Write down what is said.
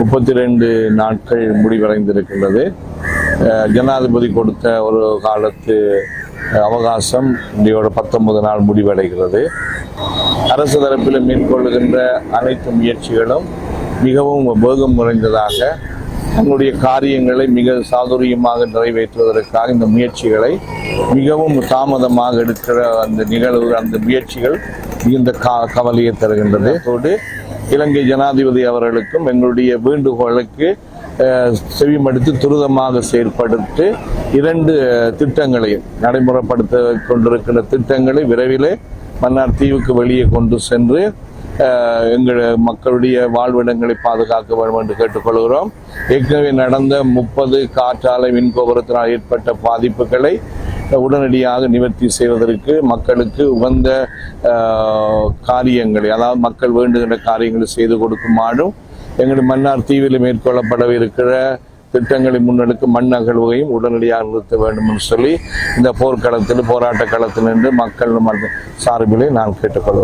32 நாட்கள் முடிவடைந்திருக்கின்றது. ஜனாதிபதி கொடுத்த ஒரு காலத்து அவகாசம் இன்றையோட 19 நாள் முடிவடைகிறது. அரசு தரப்பில் மேற்கொள்ளுகின்ற அனைத்து முயற்சிகளும் மிகவும் வேகம் நிறைந்ததாக தன்னுடைய காரியங்களை மிக சாதுரியமாக நிறைவேற்றுவதற்காக இந்த முயற்சிகளை மிகவும் தாமதமாக எடுக்கிற அந்த நிகழ்வு, அந்த முயற்சிகள் மிகுந்த கவலையை தருகின்றது. அதோடு இலங்கை ஜனாதிபதி அவர்களுக்கும் எங்களுடைய வேண்டுகோளுக்கு செவிமடுத்து துரிதமாக செயற்படுத்தி 2 திட்டங்களையும் நடைமுறைப்படுத்த கொண்டிருக்கின்ற திட்டங்களை விரைவிலே மன்னார் தீவுக்கு வெளியே கொண்டு சென்று எங்கள் மக்களுடைய வாழ்விடங்களை பாதுகாக்க வேண்டும் என்று கேட்டுக்கொள்கிறோம். ஏற்கனவே நடந்த 30 காற்றாலை மின்கோபுரத்தினால் ஏற்பட்ட பாதிப்புகளை உடனடியாக நிவர்த்தி செய்வதற்கு மக்களுக்கு உகந்த காரியங்களை, அதாவது மக்கள் வேண்டுகின்ற காரியங்களை செய்து கொடுக்குமாறும் எங்கள் மன்னார் தீவில் மேற்கொள்ளப்படவிருக்கிற திட்டங்களை முன்னெடுக்க மண் அகழ்வையும் உடனடியாக நிறுத்த வேண்டும் என்று சொல்லி இந்த போராட்ட களத்தில் நின்று மக்கள் சார்பிலே நான் கேட்டுக்கொள்கிறேன்.